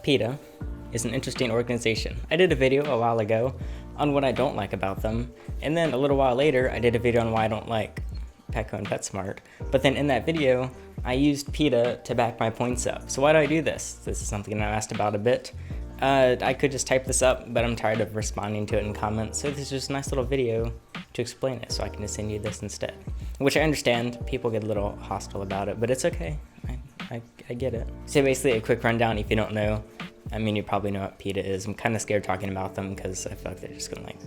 PETA is an interesting organization. I did a video a while ago on what I don't like about them, and then a little while later I did a video on why I don't like Petco and PetSmart. But then in that video, I used PETA to back my points up. So why do I do this? This is something that I asked about a bit. I could just type this up, but I'm tired of responding to it in comments, so this is just a nice little video to explain it, so I can just send you this instead. Which I understand, people get a little hostile about it, but it's okay. I get it. So basically a quick rundown if you don't know. I mean, you probably know what PETA is. I'm kind of scared talking about them because I feel like they're just gonna like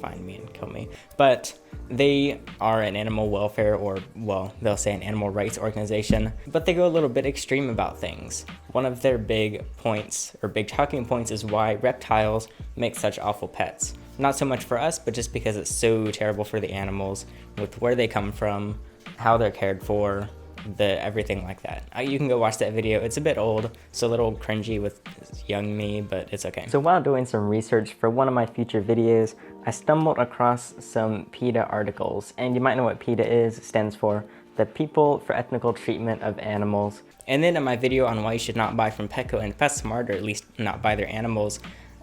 find me and kill me. But they are an animal welfare, or well, they'll say an animal rights organization, but they go a little bit extreme about things. One of their big points, or big talking points, is why reptiles make such awful pets. Not so much for us, but just because it's so terrible for the animals, with where they come from, how they're cared for, everything like that. You can go watch that video. It's a bit old, so a little cringy with young me, but it's okay. So while doing some research for one of my future videos, I stumbled across some PETA articles, and you might know what PETA is. It stands for the People for Ethical Treatment of Animals. And then in my video on why you should not buy from Petco and PetSmart, or at least not buy their animals,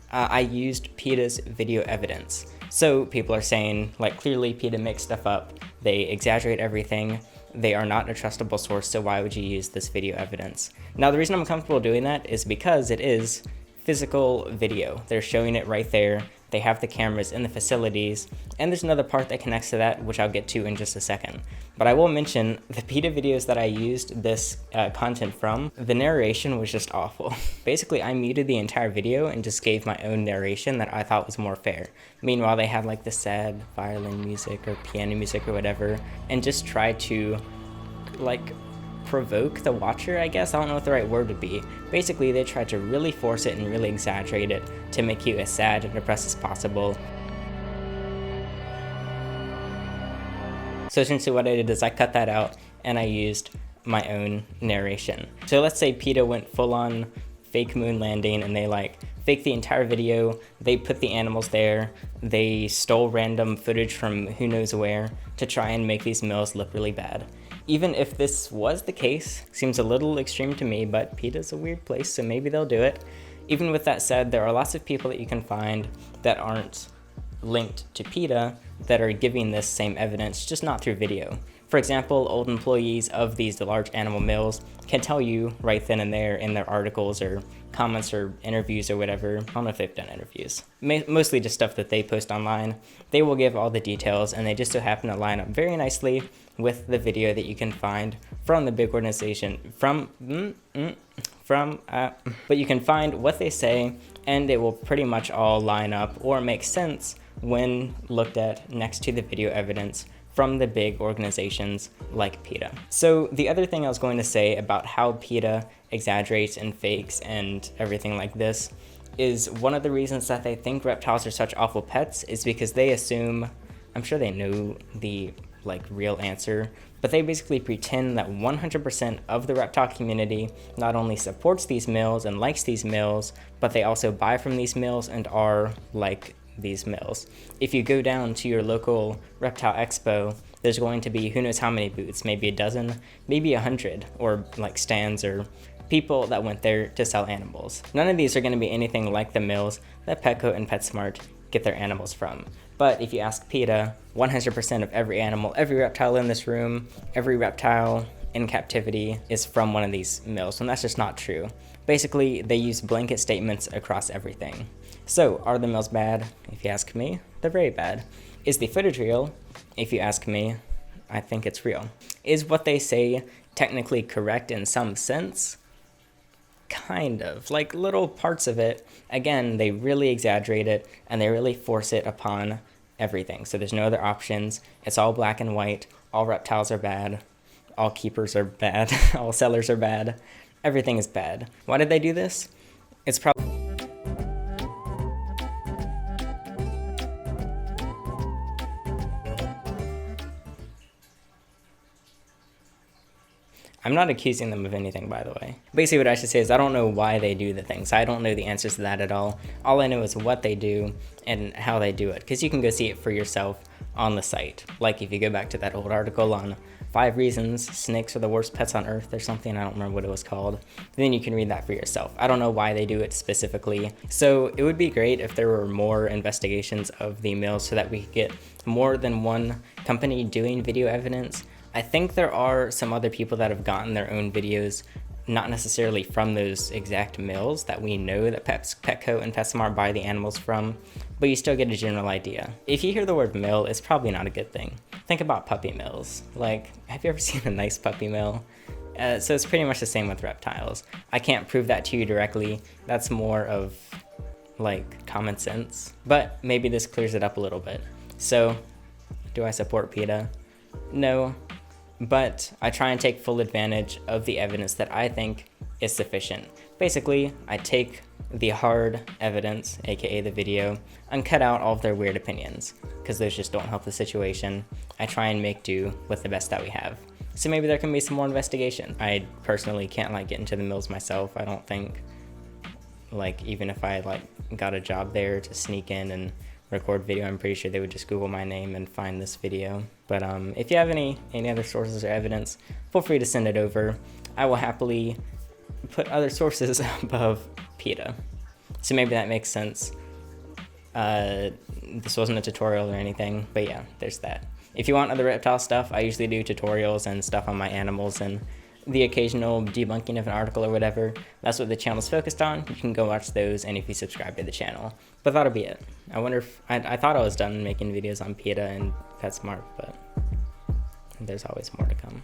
I used PETA's video evidence. So people are saying, like, clearly PETA makes stuff up, they exaggerate everything, they are not a trustable source, so why would you use this video evidence? Now, the reason I'm comfortable doing that is because it is physical video. They're showing it right there. They have the cameras in the facilities, and there's another part that connects to that, which I'll get to in just a second. But I will mention the PETA videos that I used this content from, the narration was just awful. Basically, I muted the entire video and just gave my own narration that I thought was more fair. Meanwhile, they had like the sad violin music or piano music or whatever, and just tried to like provoke the watcher, I guess. I don't know what the right word would be. Basically, they tried to really force it and really exaggerate it to make you as sad and depressed as possible. So essentially what I did is I cut that out and I used my own narration. So let's say PETA went full on fake moon landing and they like faked the entire video, they put the animals there, they stole random footage from who knows where to try and make these mills look really bad. Even if this was the case, seems a little extreme to me, but PETA's a weird place, so maybe they'll do it. Even with that said, there are lots of people that you can find that aren't linked to PETA that are giving this same evidence, just not through video. For example, old employees of these large animal mills can tell you right then and there in their articles or comments or interviews or whatever. I don't know if they've done interviews. Mostly just stuff that they post online. They will give all the details, and they just so happen to line up very nicely with the video that you can find from the big organization. But you can find what they say, and it will pretty much all line up or make sense when looked at next to the video evidence from the big organizations like PETA. So the other thing I was going to say about how PETA exaggerates and fakes and everything like this is one of the reasons that they think reptiles are such awful pets is because they assume, I'm sure they know the like real answer, but they basically pretend that 100% of the reptile community not only supports these mills and likes these mills, but they also buy from these mills and are like these mills. If you go down to your local reptile expo, there's going to be who knows how many booths, maybe a dozen, maybe 100, or like stands or people that went there to sell animals. None of these are going to be anything like the mills that Petco and PetSmart get their animals from. But if you ask PETA, 100% of every animal, every reptile in this room, every reptile in captivity is from one of these mills, and that's just not true. Basically, they use blanket statements across everything. So, are the mills bad? If you ask me, they're very bad. Is the footage real? If you ask me, I think it's real. Is what they say technically correct in some sense? Kind of. Like little parts of it. Again, they really exaggerate it and they really force it upon everything. So there's no other options. It's all black and white. All reptiles are bad. All keepers are bad. All sellers are bad. Everything is bad. Why did they do this? It's probably... I'm not accusing them of anything, by the way. Basically what I should say is I don't know why they do the things. I don't know the answers to that at all. All I know is what they do and how they do it, because you can go see it for yourself on the site. Like if you go back to that old article on 5 reasons snakes are the worst pets on earth or something. I don't remember what it was called. Then you can read that for yourself. I don't know why they do it specifically. So it would be great if there were more investigations of the mills so that we could get more than one company doing video evidence. I think there are some other people that have gotten their own videos, not necessarily from those exact mills that we know that Petco and PetSmart buy the animals from, but you still get a general idea. If you hear the word mill, it's probably not a good thing. Think about puppy mills. Like, have you ever seen a nice puppy mill? So it's pretty much the same with reptiles. I can't prove that to you directly. That's more of like common sense, but maybe this clears it up a little bit. So, do I support PETA? No. But I try and take full advantage of the evidence that I think is sufficient. Basically, I take the hard evidence, aka the video, and cut out all of their weird opinions, because those just don't help the situation. I try and make do with the best that we have. So maybe there can be some more investigation. I personally can't get into the mills myself. I don't think, even if I got a job there to sneak in and record video, I'm pretty sure they would just Google my name and find this video. But if you have any other sources or evidence, feel free to send it over. I will happily put other sources above PETA. So maybe that makes sense. This wasn't a tutorial or anything, but yeah, there's that. If you want other reptile stuff, I usually do tutorials and stuff on my animals and the occasional debunking of an article or whatever. That's what the channel's focused on. You can go watch those, and if you subscribe to the channel. But that'll be it. I wonder if, I thought I was done making videos on PETA and PetSmart, but there's always more to come.